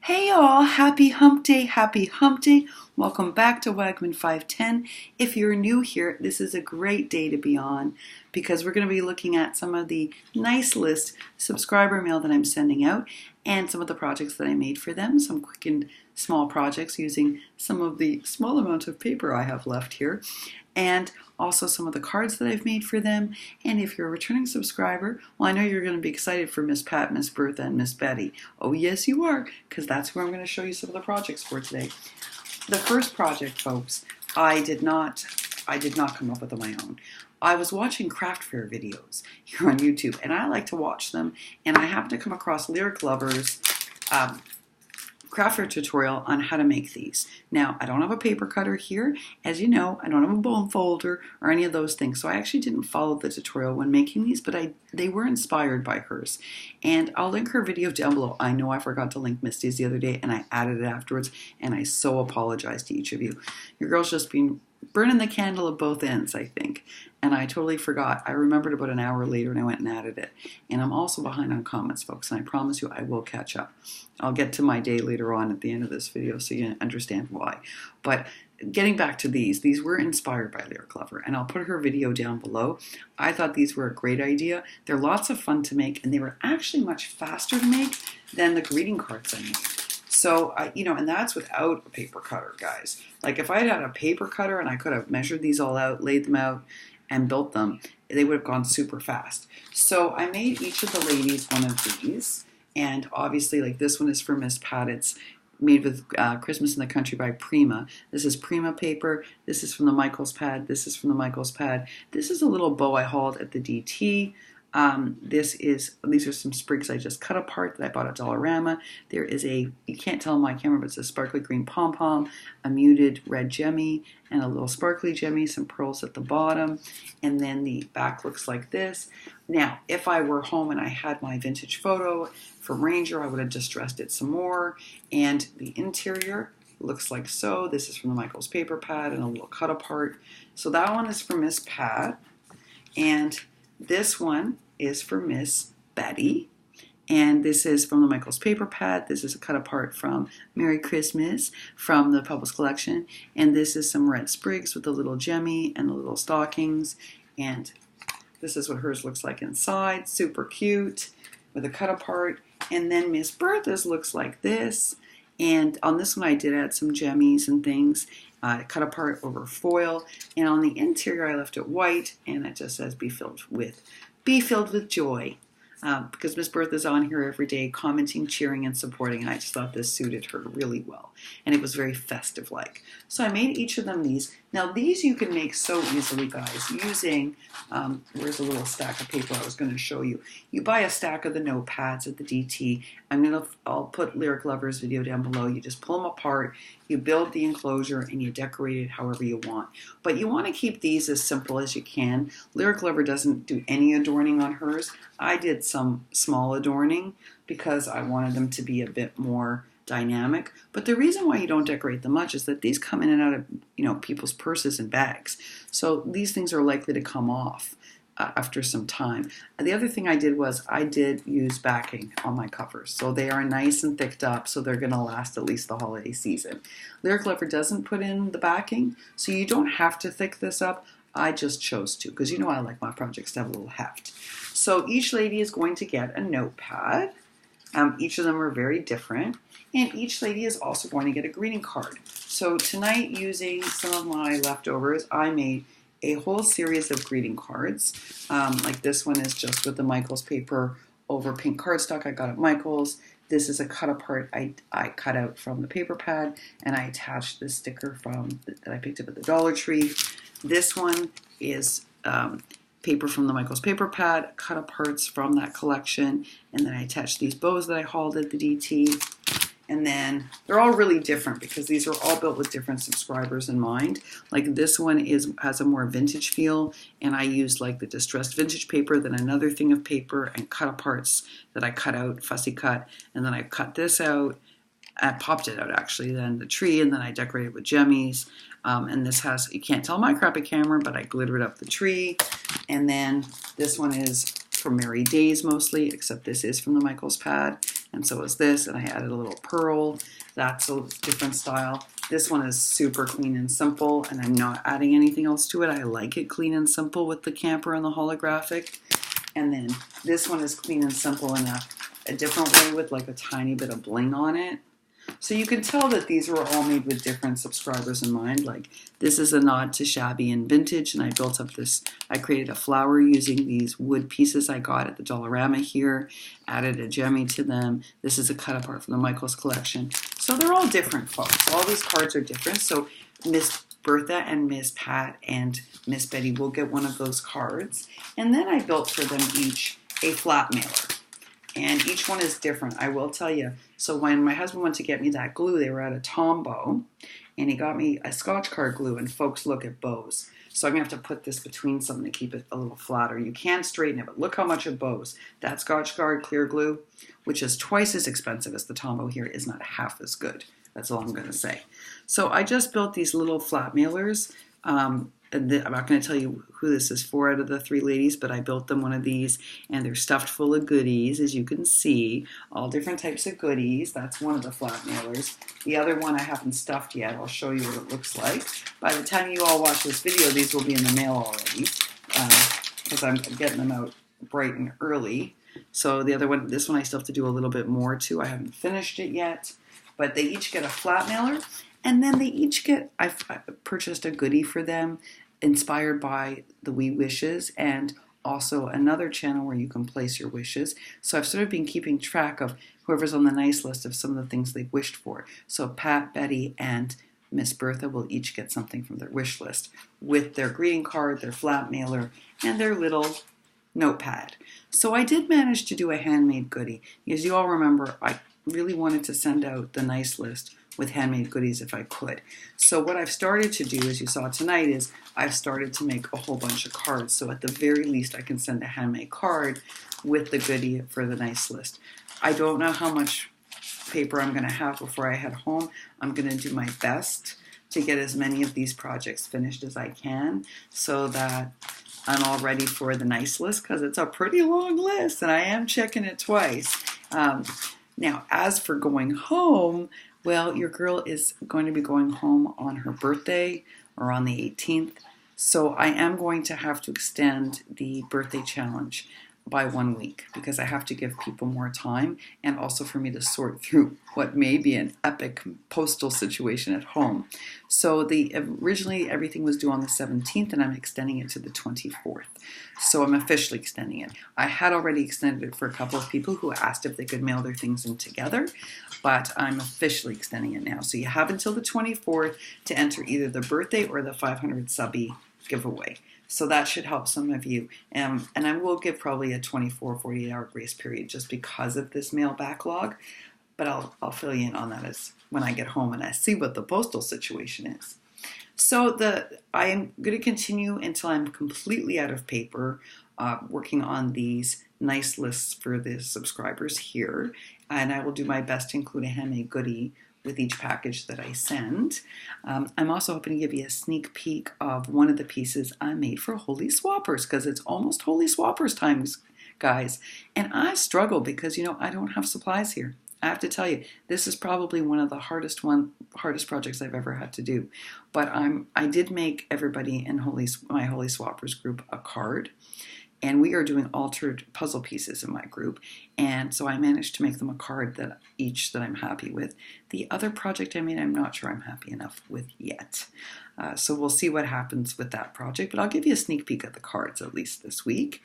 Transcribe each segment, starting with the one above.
Hey y'all, happy hump day, happy hump day. Welcome back to Wagman 510. If you're new here, this is a great day to be on because we're going to be looking at some of the nice list subscriber mail that I'm sending out and some of the projects that I made for them, some quick and small projects using some of the small amount of paper I have left here, and also some of the cards that I've made for them. And if you're a returning subscriber, well, I know you're going to be excited for Miss Pat, Miss Bertha, and Miss Betty. Oh yes you are, because that's who I'm going to show you some of the projects for today. The first project, folks, I did not come up with on my own. I was watching craft fair videos here on YouTube, and I like to watch them, and I happened to come across Lyric Lover's craft fair tutorial on how to make these. Now, I don't have a paper cutter here. As you know, I don't have a bone folder or any of those things, so I actually didn't follow the tutorial when making these, but they were inspired by hers. And I'll link her video down below. I know I forgot to link Misty's the other day, and I added it afterwards, and I so apologize to each of you. Your girl's just been burning the candle at both ends, I think. And I totally forgot. I remembered about an hour later and I went and added it. And I'm also behind on comments, folks, and I promise you I will catch up. I'll get to my day later on at the end of this video so you understand why. But getting back to these were inspired by Lyric Lover, and I'll put her video down below. I thought these were a great idea. They're lots of fun to make, and they were actually much faster to make than the greeting cards I made. So, and that's without a paper cutter, guys. Like if I had a paper cutter and I could have measured these all out, laid them out, and built them, they would have gone super fast. So I made each of the ladies one of these. And obviously, like this one is for Miss Pat. It's made with Christmas in the Country by Prima. This is Prima paper. This is from the Michaels pad. This is from the Michaels pad. This is a little bow I hauled at the DT. These are some sprigs I just cut apart that I bought at Dollarama. There is you can't tell on my camera, but it's a sparkly green pom-pom, a muted red gemmy, and a little sparkly gemmy, some pearls at the bottom, and then the back looks like this. Now, if I were home and I had my vintage photo from Ranger, I would have distressed it some more, and the interior looks like so. This is from the Michaels paper pad and a little cut apart. So that one is for Miss Pat, and this one is for Miss Betty, and this is from the Michaels paper pad. This is a cut apart from Merry Christmas from the Publix collection, and this is some red sprigs with the little gemmy and the little stockings, and this is what hers looks like inside. Super cute with a cut apart. And then Miss Bertha's looks like this, and on this one I did add some gemmies and things. Cut apart over foil, and on the interior I left it white, and it just says be filled with joy, because Miss Bertha's on here every day commenting, cheering, and supporting, and I just thought this suited her really well, and it was very festive like. So I made each of them these. Now these you can make so easily, guys, using where's a little stack of paper I was going to show you. You buy a stack of the Notepads at the DT. I'll put Lyric Lover's video down below. You just pull them apart, you build the enclosure, and you decorate it however you want. But you want to keep these as simple as you can. Lyric Lover doesn't do any adorning on hers. I did some small adorning because I wanted them to be a bit more dynamic. But the reason why you don't decorate them much is that these come in and out of people's purses and bags. So these things are likely to come off after some time. And the other thing I did was I did use backing on my covers. So they are nice and thicked up, so they're going to last at least the holiday season. Lyric Lover doesn't put in the backing, so you don't have to thick this up. I just chose to, because I like my projects to have a little heft. So each lady is going to get a notepad. Each of them are very different, and each lady is also going to get a greeting card. So tonight, using some of my leftovers, I made a whole series of greeting cards. Like this one is just with the Michaels paper over pink cardstock I got at Michaels. This is a cut apart I cut out from the paper pad, and I attached this sticker that I picked up at the Dollar Tree. This one is paper from the Michaels paper pad, cut aparts from that collection, and then I attached these bows that I hauled at the DT. And then they're all really different because these are all built with different subscribers in mind. Like this one has a more vintage feel, and I used like the distressed vintage paper, then another thing of paper and cut aparts that I cut out, fussy cut, and then I cut this out. I popped it out actually, then the tree, and then I decorated with gemmies. And this has, you can't tell my crappy camera, but I glittered up the tree. And then this one is for Merry Days mostly, except this is from the Michaels pad. and so is this, and I added a little pearl. That's a different style. This one is super clean and simple, and I'm not adding anything else to it. I like it clean and simple with the camper and the holographic. And then this one is clean and simple in a different way with like a tiny bit of bling on it. So you can tell that these were all made with different subscribers in mind. Like this is a nod to shabby and vintage, and I built up this, I created a flower using these wood pieces I got at the Dollarama here, added a gemmy to them. This is a cut apart from the Michaels collection. So they're all different, folks. All these cards are different. So Miss Bertha and Miss Pat and Miss Betty will get one of those cards. And then I built for them each a flat mailer. And each one is different, I will tell you. So when my husband went to get me that glue, they were at a Tombow, and he got me a Scotch card glue, and folks look at bows. So I'm going to have to put this between something to keep it a little flatter. You can straighten it, but look how much it bows. That Scotch card clear glue, which is twice as expensive as the Tombow here, is not half as good. That's all I'm going to say. So I just built these little flat mailers. I'm not going to tell you who this is for out of the three ladies, but I built them one of these, and they're stuffed full of goodies, as you can see. All different types of goodies. That's one of the flat mailers. The other one I haven't stuffed yet. I'll show you what it looks like. By the time you all watch this video, these will be in the mail already, because I'm getting them out bright and early. So the other one, this one I still have to do a little bit more to. I haven't finished it yet, but they each get a flat mailer, and then they each get, I purchased a goodie for them, inspired by the We Wishes, and also another channel where you can place your wishes. So I've sort of been keeping track of whoever's on the nice list of some of the things they've wished for. So Pat, Betty, and Miss Bertha will each get something from their wish list with their greeting card, their flat mailer, and their little notepad. So I did manage to do a handmade goodie. As you all remember, I really wanted to send out the nice list with handmade goodies if I could. So what I've started to do, as you saw tonight, is I've started to make a whole bunch of cards. So at the very least, I can send a handmade card with the goodie for the nice list. I don't know how much paper I'm going to have before I head home. I'm going to do my best to get as many of these projects finished as I can so that I'm all ready for the nice list, because it's a pretty long list and I am checking it twice. Now, as for going home, well, your girl is going to be going home on her birthday, or on the 18th. So I am going to have to extend the birthday challenge by 1 week, because I have to give people more time, and also for me to sort through what may be an epic postal situation at home. So originally everything was due on the 17th, and I'm extending it to the 24th. So I'm officially extending it. I had already extended it for a couple of people who asked if they could mail their things in together, but I'm officially extending it now. So you have until the 24th to enter either the birthday or the 500 subby giveaway. So that should help some of you. And I will give probably a 24, 48-hour grace period just because of this mail backlog. But I'll fill you in on that as when I get home and I see what the postal situation is. So I am going to continue until I'm completely out of paper, working on these nice lists for the subscribers here. And I will do my best to include a handmade goodie with each package that I send. I'm also hoping to give you a sneak peek of one of the pieces I made for Holy Swappers, because it's almost Holy Swappers times, guys. And I struggle because, I don't have supplies here. I have to tell you, this is probably one of the hardest projects I've ever had to do. But I did make everybody in my Holy Swappers group a card. And we are doing altered puzzle pieces in my group. And so I managed to make them a card that I'm happy with. The other project I made, I'm not sure I'm happy enough with yet. So we'll see what happens with that project. But I'll give you a sneak peek at the cards at least this week.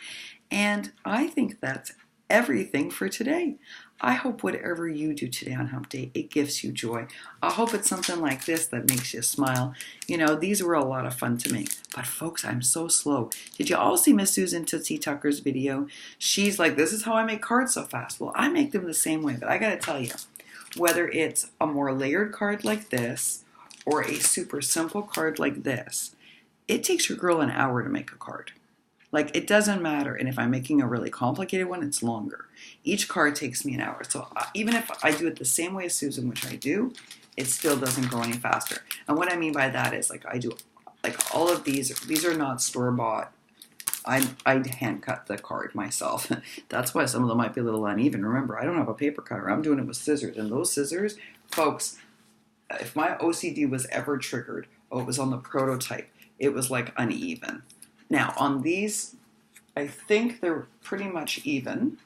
And I think that's everything for today. I hope whatever you do today on Hump Day, it gives you joy. I hope it's something like this that makes you smile. These were a lot of fun to make. But folks, I'm so slow. Did you all see Miss Susan Tootsie Tucker's video? She's like, this is how I make cards so fast. Well, I make them the same way. But I got to tell you, whether it's a more layered card like this or a super simple card like this, it takes your girl an hour to make a card. Like, it doesn't matter. And if I'm making a really complicated one, it's longer. Each card takes me an hour. So even if I do it the same way as Susan, which I do, it still doesn't go any faster. And what I mean by that is, I do, all of these are not store-bought I hand cut the card myself. That's why some of them might be a little uneven. Remember, I don't have a paper cutter. I'm doing it with scissors. And those scissors, folks, if my OCD was ever triggered, it was on the prototype. It was like uneven. Now, on these, I think they're pretty much even.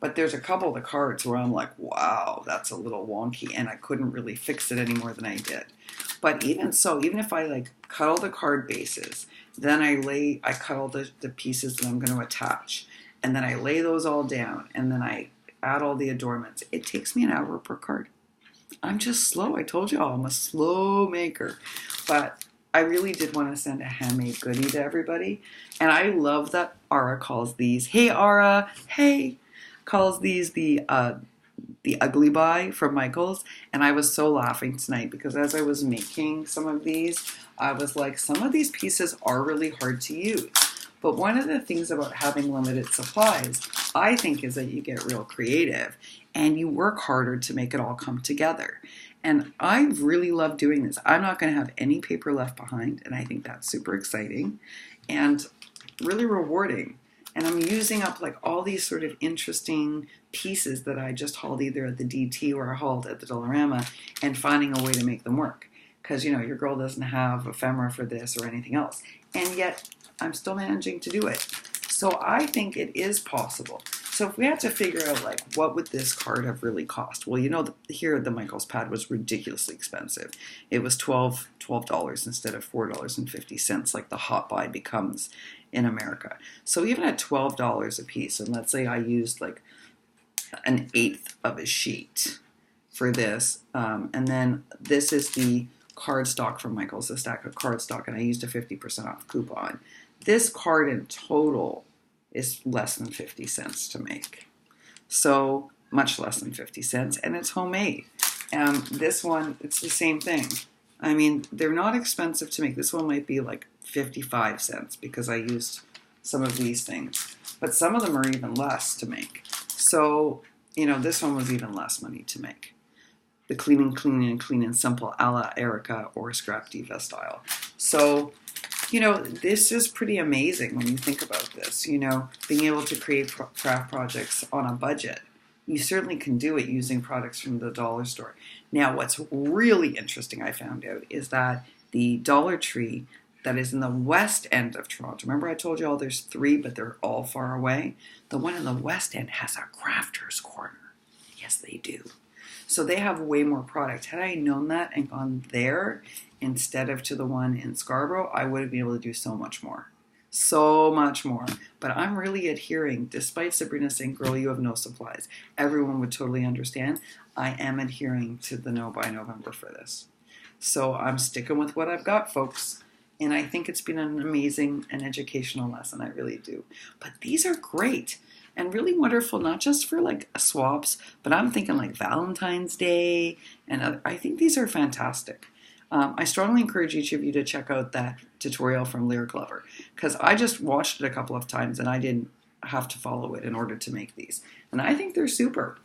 But there's a couple of the cards where I'm like, wow, that's a little wonky, and I couldn't really fix it any more than I did. But even so, even if I like cut all the card bases, then I cut all the pieces that I'm going to attach, and then I lay those all down, and then I add all the adornments. It takes me an hour per card. I'm just slow. I told you all, I'm a slow maker. But I really did want to send a handmade goodie to everybody. And I love that Ara calls these, hey Ara, hey, calls these the Ugly Buy from Michaels. And I was so laughing tonight because as I was making some of these, I was like, some of these pieces are really hard to use. But one of the things about having limited supplies, I think, is that you get real creative and you work harder to make it all come together. And I really love doing this. I'm not going to have any paper left behind, and I think that's super exciting and really rewarding. And I'm using up like all these sort of interesting pieces that I just hauled either at the DT or I hauled at the Dollarama and finding a way to make them work. Because, you know, your girl doesn't have ephemera for this or anything else. And yet I'm still managing to do it. So I think it is possible. So if we had to figure out like what would this card have really cost? Well, you know, here the Michaels pad was ridiculously expensive. It was $12 instead of $4.50 like the hot buy becomes in America. So even at $12 a piece, and let's say I used like an eighth of a sheet for this, and then this is the cardstock from Michaels, a stack of cardstock, and I used a 50% off coupon. This card in total is less than 50 cents to make. So much less than 50 cents, and it's homemade. This one, it's the same thing. I mean, they're not expensive to make. This one might be like 55 cents because I used some of these things. But some of them are even less to make. So, you know, this one was even less money to make. The clean and simple a la Erica or Scrap Diva style. So, you know, this is pretty amazing when you think about this. You know, being able to create craft projects on a budget. You certainly can do it using products from the dollar store. Now, what's really interesting I found out is that the Dollar Tree that is in the west end of Toronto, remember I told you all there's 3, but they're all far away? The one in the west end has a crafter's corner. Yes, they do. So they have way more product. Had I known that and gone there instead of to the one in Scarborough, I would have been able to do so much more. So much more. But I'm really adhering, despite Sabrina saying, girl, you have no supplies. Everyone would totally understand. I am adhering to the no by November for this. So I'm sticking with what I've got, folks. And I think it's been an amazing and educational lesson. I really do. But these are great. And really wonderful, not just for like swaps, but I'm thinking like Valentine's Day. And I think these are fantastic. I strongly encourage each of you to check out that tutorial from Lyric Lover because I just watched it a couple of times and I didn't have to follow it in order to make these. And I think they're super.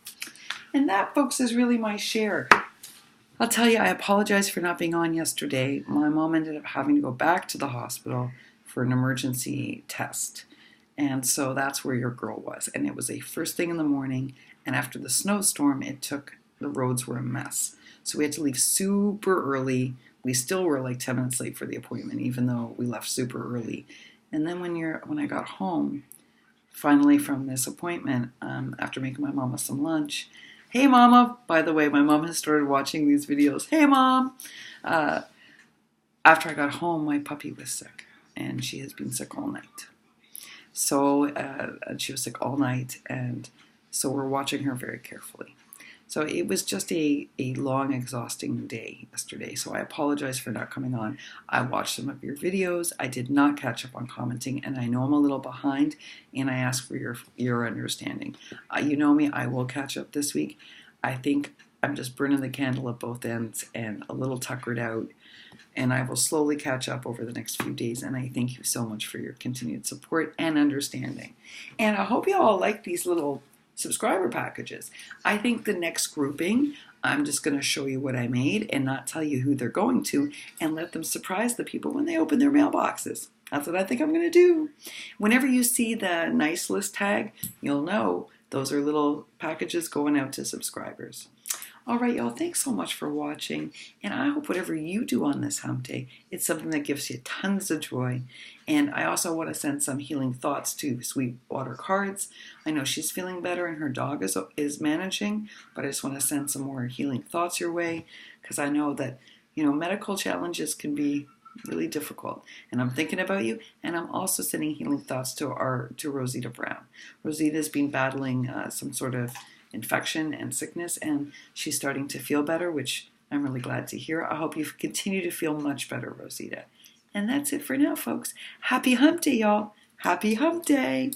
And that, folks, is really my share. I'll tell you, I apologize for not being on yesterday. My mom ended up having to go back to the hospital for an emergency test. And so that's where your girl was. And it was a first thing in the morning. And after the snowstorm, the roads were a mess. So we had to leave super early. We still were like 10 minutes late for the appointment, even though we left super early. And then when I got home, finally from this appointment, after making my mama some lunch, hey mama, by the way, my mom has started watching these videos. Hey mom. After I got home, my puppy was sick and she has been sick all night. So she was sick all night, and so we're watching her very carefully. So it was just a long, exhausting day yesterday. So I apologize for not coming on. I watched some of your videos. I did not catch up on commenting, and I know I'm a little behind, and I ask for your understanding. You know me, I will catch up this week. I think I'm just burning the candle at both ends and a little tuckered out. And I will slowly catch up over the next few days. And I thank you so much for your continued support and understanding. And I hope you all like these little subscriber packages. I think the next grouping, I'm just going to show you what I made and not tell you who they're going to and let them surprise the people when they open their mailboxes. That's what I think I'm going to do. Whenever you see the nice list tag, you'll know those are little packages going out to subscribers. All right, y'all, thanks so much for watching. And I hope whatever you do on this hump day, it's something that gives you tons of joy. And I also want to send some healing thoughts to Sweetwater Cards. I know she's feeling better and her dog is managing, but I just want to send some more healing thoughts your way because I know that, medical challenges can be really difficult. And I'm thinking about you, and I'm also sending healing thoughts to Rosita Brown. Rosita's been battling some sort of infection and sickness, and she's starting to feel better, which I'm really glad to hear. I hope you continue to feel much better, Rosita. And that's it for now, folks. Happy hump day, y'all. Happy hump day.